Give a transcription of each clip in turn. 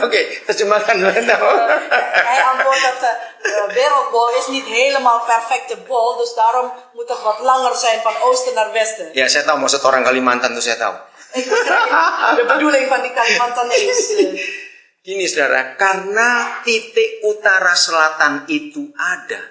Oké, terjemahkan Lena. Hij antwoordt dat de wereldbol is niet helemaal perfecte bol, dus daarom moet het wat langer zijn van oosten naar westen. Ya, saya tahu maksud orang Kalimantan itu saya tahu. Ik begrijp de bedoeling van die Kalimantanees. Gini saudara, karena titik utara selatan itu ada.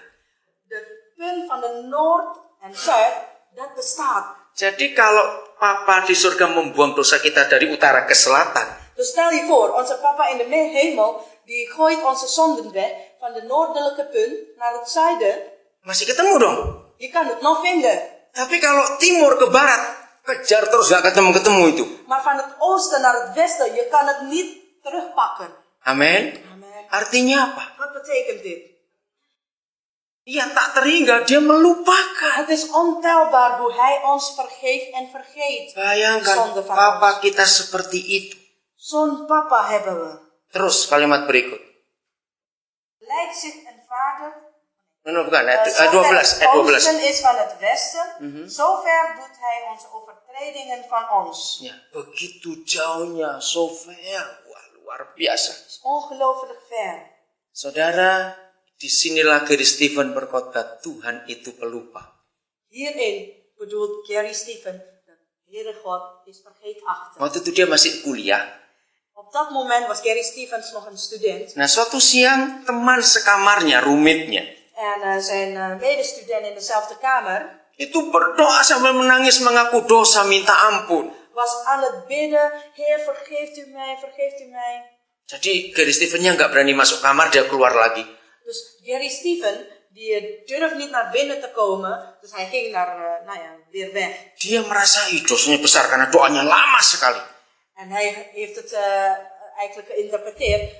De punt van de noord en zuid, dat bestaat. Jadi kalau Papa di surga membuang dosa kita dari utara ke selatan. Dus stel je voor, onze papa in de hemel, die gooit onze zonden weg van de noordelijke punt naar het zuiden. Masih ketemu dong. Je kan het nog vinden. Tapi kalau timur ke barat, kejar terus gak ketemu-ketemu itu. Maar van het oosten naar het westen, je kan het niet terugpakken. Amin. Amen. Artinya apa? Wat betekent dit? Iya, tak terhingga, dia melupakan. Het is ontelbaar hoe hij ons vergeeft en vergeet. Bayangkan, Zonde van Papa ons. kita seperti itu. Zo'n papa hebben we. Terus kalimat berikut. Lijkt zich een vader. Bukan, ayat Zover 12. het oosten is van het westen, zover doet hij onze overtredingen van ons. Ya, begitu jauhnya, so fair. Wah, luar biasa. Het is ongelooflijk ver. Saudara, disinilah Gary Stephen berkhotbah, Tuhan itu pelupa. Hierin bedoelt Gary Stephen dat Heere God is vergeetachtig. Waktu itu dia masih kuliah. Op dat moment was Gary Stevens nog een student. Nah, suatu siang teman sekamarnya, roommatenya, En zijn medestudent in dezelfde kamer itu berdoa sambil menangis mengaku dosa, minta ampun. was aan het bidden. Heer, vergeeft u mij, vergeeft u mij. Jadi Gary Stephennya nggak berani masuk kamar, dia keluar lagi. Dus Gary Stephen, die durft niet naar binnen te komen. Dus hij ging weer weg. Dia merasa dosanya besar karena doanya lama sekali. En hij heeft het eigenlijk geïnterpreteerd.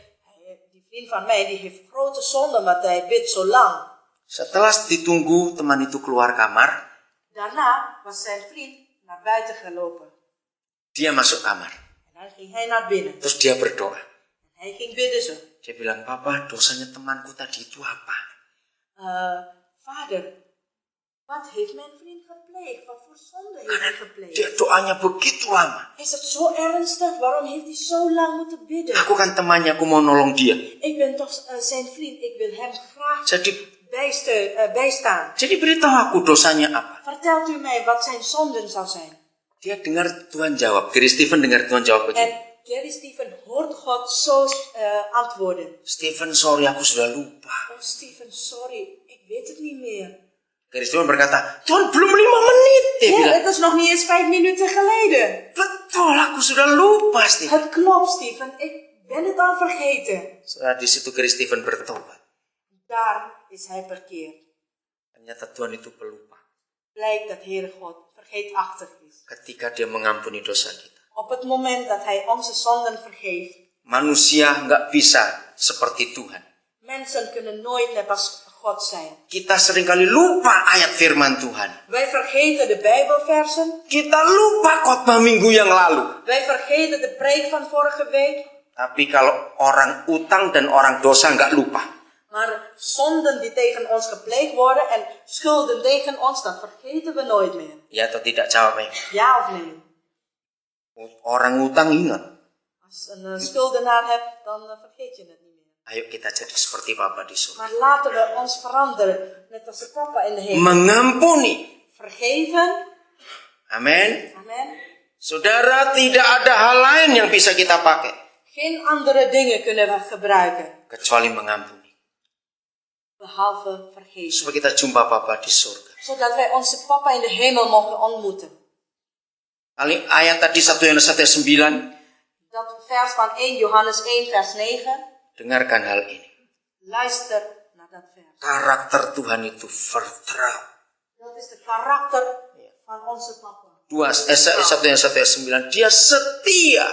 Die vriend van mij, die heeft grote zonde, want hij bidt zo lang. Setelah ditunggu teman itu keluar kamar, Daarna was zijn vriend naar buiten gelopen. dia masuk kamar. En dan ging hij naar binnen. Terus dia berdoa. En hij ging bidden zo. Dia bilang, Papa, dosanya temanku tadi itu apa? Vader, wat heeft mijn vriend gepleegd? Wat voor zonde heeft hij gepleegd? Dia doanya begitu lama. Is het zo ernstig? Waarom heeft hij zo lang moeten bidden? Aku kan temannya, aku mau nolong dia. Ik ben toch zijn vriend. Ik wil hem graag Jadi bijstaan. beritahu aku dosanya apa. Vertelt u mij wat zijn zonden zou zijn. Dia dengar Tuhan jawab. Gary Stephen dengar Tuhan jawab begini. En Gary Stephen hoort God zo antwoorden. Stephen, sorry, aku sudah lupa. Oh Stephen, sorry. Ik weet het niet meer. Gary Stephen berkata, Tuhan belum 5 menit. Dia Ja, bilang, het is nog niet eens 5 minuten geleden. betul, aku sudah lupa, Stephen. Het klopt, Stephen. Ik ben het al vergeten. Setelah di situ Gary Stephen bertobat. Daar is hij bekeerd. Ternyata Tuhan itu pelupa. Blijkt dat Heere God vergeetachtig is. Ketika dia mengampuni dosa kita. Op het moment dat hij onze zonden vergeeft. Manusia nggak bisa seperti Tuhan. Mensen kunnen nooit net als God zijn. Kita seringkali lupa ayat firman Tuhan. Wij vergeten de Bijbelversen. Kita lupa khotbah minggu yang lalu. Wij vergeten de preek van vorige week. Tapi kalau orang utang dan orang dosa nggak lupa. Maar zonden die tegen ons gepleegd worden en schulden tegen ons, dat vergeten we nooit meer. Ya atau tidak jawabnya? Ja of nee? Orang utang ingat. Als je een schuldenaar hebt, dan vergeet je het niet meer. Ayo kita jadi seperti Bapa di surga. Maar laten we ons veranderen, net als de papa in de hemel. Mengampuni. Vergeven. Amin. Amen. Saudara, tidak ada hal lain yang bisa kita pakai. Geen andere dingen kunnen we gebruiken, Kecuali mengampuni. behalve vergeven. Supaya kita jumpa Bapa di surga. Zodat wij onze papa in de hemel mogen ontmoeten. Ayat tadi 1 Yohanes 1:9. Dat vers van 1 Johannes 1 vers 9. Dengarkan hal ini. Luister naar dat vers. Karakter Tuhan itu vertrouwen. Dat is de karakter van onze papa. 1 Yohanes 1:9. Dia setia.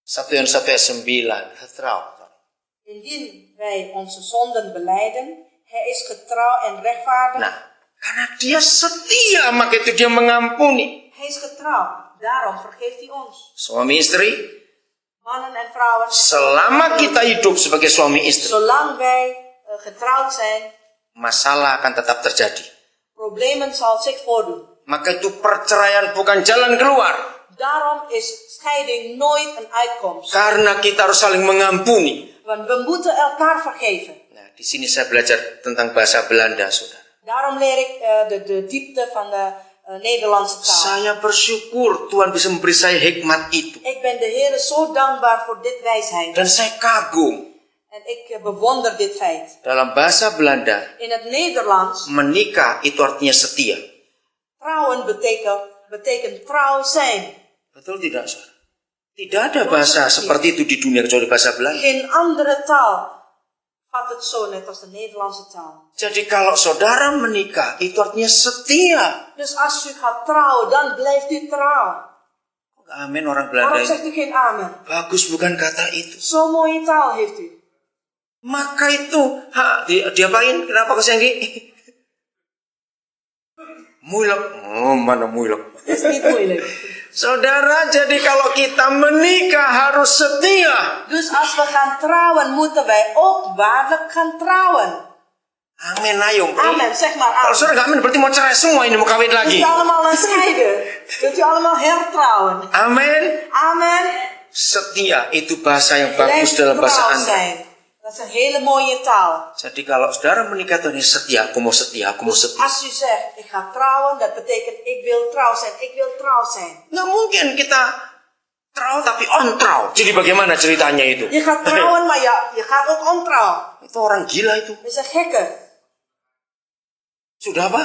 1 Yohanes 1:9. Vertrouwen. Indien wij onze zonden belijden, hij is getrouw en rechtvaardig. Nah, karena dia setia, maka itu dia mengampuni. Hij is getrouw, daarom vergeeft hij ons. Suami istri, Mannen en vrouwen, selama kita hidup sebagai suami istri, zolang wij getrouwd zijn, masalah akan tetap terjadi. problemen zal zich voordoen. Maka itu perceraian bukan jalan keluar. Daarom is scheiding nooit een uitkomst. Karena kita harus saling mengampuni. Want we moeten elkaar vergeven. Nah, di sini saya belajar tentang bahasa Belanda, saudara. Daarom leer ik de diepte van de Nederlandse taal. Saya bersyukur Tuhan bisa memberi saya hikmat itu. Ik ben de Heer zo dankbaar voor dit wijsheid. Dan saya kagum. En ik bewonder dit feit. Dalam bahasa Belanda, In het Nederlands, menikah itu artinya setia. trouwen betekent trouw zijn. Betul tidak, saudara? Tidak ada bahasa seperti itu di dunia kecuali bahasa Belanda. Geen andere taal vat het zo net als de Nederlandse taal. Jadi kalau saudara menikah itu artinya setia. Dus als u gaat trouwen, dan blijft u trouw. Amin, orang Belanda Waarom zegt ini. u geen amen? Bagus bukan kata itu. Zo'n mooie taal heeft u. Maka itu, diapain? Kenapa kau Senggi? Moeilijk. Oh, mana moeilijk. Dat is niet moeilijk. Saudara, jadi kalau kita menikah harus setia. Dus als we gaan trouwen, moeten wij ook waarlijk gaan trouwen. Amin, ayo. Amen, zeg maar Kalau amen. saudara nggak amin, berarti mau cerai semua ini, mau kawin Wilt lagi. u allemaal gaan scheiden? Wilt u allemaal hertrouwen? Amin. Amen. Setia itu bahasa yang bagus Blijf dalam bahasa trouw Anda. zijn. Dat is een hele mooie taal. Jadi kalau saudara menikah itu setia, aku mau setia, aku mau setia. Als u zegt, ik ga trouwen, dat betekent ik wil trouw zijn, ik wil trouw zijn. Nggak mungkin kita trouw tapi on trouw. Jadi bagaimana ceritanya itu? Je gaat trouwen, maar je gaat ook ontrouw. Itu orang gila itu. Dat is een gekke. Sudah apa?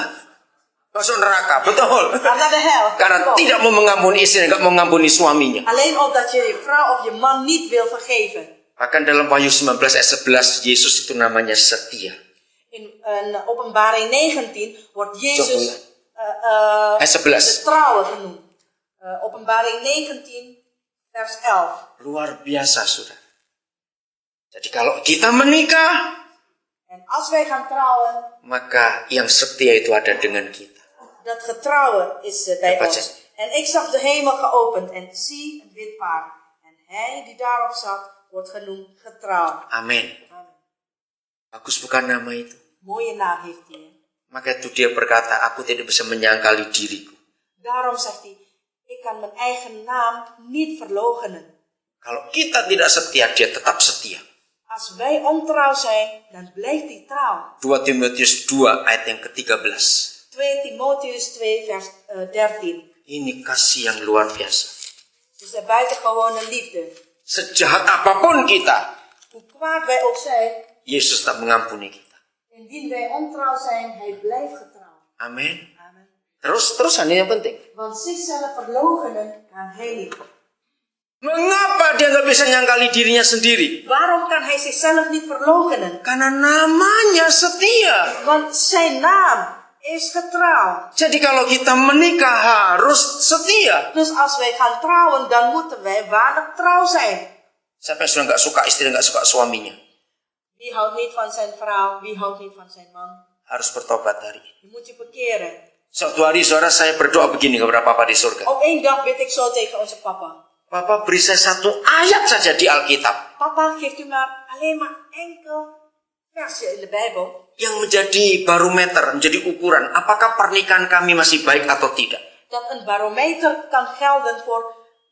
Masuk neraka, betul. Ga naar de hel. Karena tidak mau mengampuni istri, nggak mau mengampuni suaminya. Alleen omdat je je vrouw of je man niet wil vergeven. Bahkan dalam Wahyu 19 ayat 11, Yesus itu namanya setia. In Openbaring 19 wordt Jezus Ayat 11. de trouwe genoemd. Openbaring 19 vers 11. Luar biasa, saudara. Jadi kalau kita menikah, En als wij gaan trouwen, maka yang setia itu ada dengan kita. dat getrouwen is bij Wat ons. zegt? En ik zag de hemel geopend en zie een wit paard. En hij die daarop zat, wordt genoemd getrouwd. Amin. Amen. Bagus bukan nama itu. Mooie naam heeft hij. Hè? Maka itu dia berkata, aku tidak bisa menyangkali diriku. Daarom zegt hij, ik kan mijn eigen naam niet verloochenen. Kalau kita tidak setia, dia tetap setia. Als wij ontrouw zijn, dan blijft hij trouw. 2 Timotius 2 ayat yang ke-13. 2 Timotheus 2 vers 13. Ini kasih yang luar biasa. Dus de buitengewone liefde. Sejahat apapun kita, Hoe kwaad wij ook zijn, Yesus tak mengampuni kita. indien wij ontrouw zijn, hij blijft getrouw. Amin. Amen. Terus ini yang penting. Want zichzelf verloochenen kan hij niet. Mengapa dia nggak bisa nyangkali dirinya sendiri? Waarom kan hij zichzelf niet verloochenen? Karena namanya setia. Want zijn naam is getrouw. Jadi kalau kita menikah harus setia. Dus als wij gaan trouwen, dan moeten wij waarlijk trouw zijn. Siapa yang sudah nggak suka istri, nggak suka suaminya? Wie houdt niet van zijn vrouw? Wie houdt niet van zijn man? Harus bertobat hari ini. Je moet je bekeren. Suatu hari saudara saya berdoa begini kepada Papa di surga. Op één dag bid ik zo tegen onze papa. Papa beri saya satu ayat saja di Alkitab. Papa, geeft u maar alleen maar enkel versje in de Bijbel. Yang menjadi barometer, menjadi ukuran. Apakah pernikahan kami masih baik atau tidak? Dat een barometer kan gelden voor,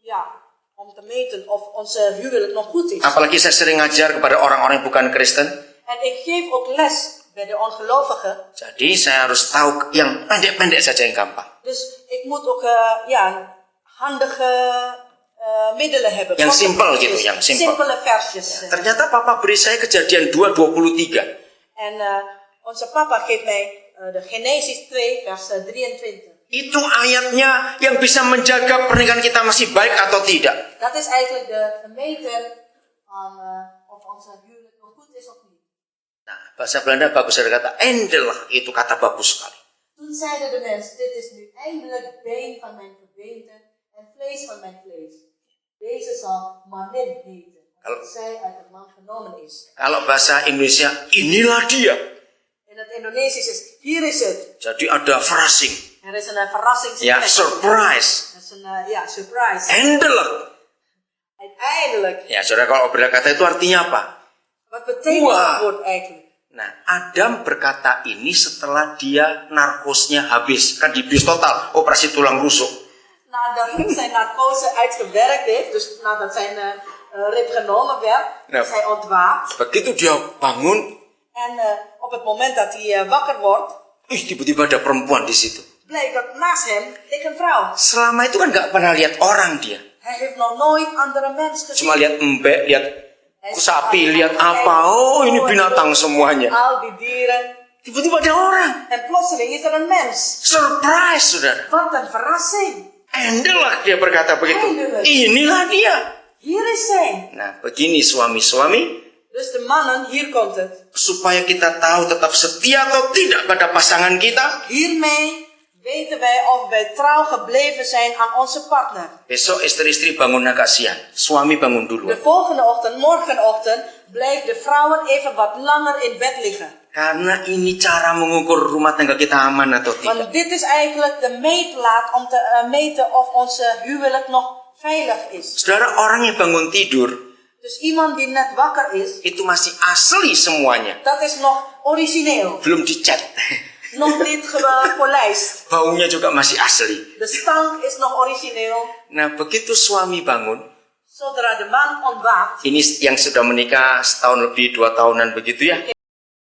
ja, om te meten of onze huwelijk nog goed is. Apalagi saya sering ngajar kepada orang-orang yang bukan Kristen. En ik geef ook les bij de ongelovigen. Jadi saya harus tahu yang pendek-pendek saja yang gampang. Dus ik moet ook handige middelen hebben. Yang Korte simpel versjes, gitu, yang simpel. Simpele versjes. Ternyata Papa beri saya Kejadian 2:23. En onze papa geeft mij de Genesis 2 vers 23. Itu ayatnya yang bisa menjaga pernikahan kita masih baik atau tidak. Dat is eigenlijk de meter van of onze huwelijk nog goed is of niet. Nah, bahasa Belanda bagus, saya kata eindelijk, itu kata bagus sekali. Toen zeiden de mensen, dit is nu eindelijk been van mijn gebeente en vlees van mijn vlees. Deze zal manin heten, omdat zij uit de man genomen is. Kalau bahasa Indonesia, inilah dia. In het Indonesisch is, hier is het. Jadi ada verrassing. Er is een verrassing. Ya, surprise. Dat is een surprise. Eindelijk. Uiteindelijk. Ya, saudara, kalau berkata itu artinya apa? Wat betekent dat woord eigenlijk? Nah, Adam berkata ini setelah dia narkosnya habis. Kan dibius total, operasi tulang rusuk. nadat zijn narcose uitgewerkt heeft, dus nadat zijn rib genomen werd, Nou. is hij ontwaakt. Begitu dia bangun, En op het moment dat hij wakker wordt, tiba-tiba ada perempuan di situ. blijkt dat naast hem ligt een vrouw. Selama itu kan nggak pernah lihat orang dia. Hij heeft nog nooit andere mensen gezien. Cuma lihat embek, lihat Hij sapi, cuma lihat kijken, apa. Oh, ini binatang en semuanya. al die dieren. Tiba-tiba ada orang. En plotseling is er een mens. Surprise, saudara. Wat een verrassing. Eindelijk dia berkata begitu. Eindelijk. Inilah dia. Hier is zij. Nah, begini suami-suami. Dus de mannen, hier komt het. Supaya kita tahu tetap setia atau tidak pada pasangan kita. Hiermee weten wij of wij trouw gebleven zijn aan onze partner. Besok istri-istri bangun agak siang. Suami bangun dulu. De volgende ochtend, morgenochtend, blijkt de vrouwen even wat langer in bed liggen. Karena ini cara mengukur rumah tangga kita aman atau tidak. Want dit is eigenlijk de meetlaat om te meten of onze huwelijk nog veilig is. Saudara, orang yang bangun tidur Dus iemand die net wakker is, itu masih asli semuanya. dat is nog origineel. Belum dicat. Nog niet gepolijst. Baunya juga masih asli. De stank is nog origineel. Nah, begitu suami bangun, Zodra de man ontwaakt, ini yang sudah menikah setahun lebih, 2 tahunan begitu ya.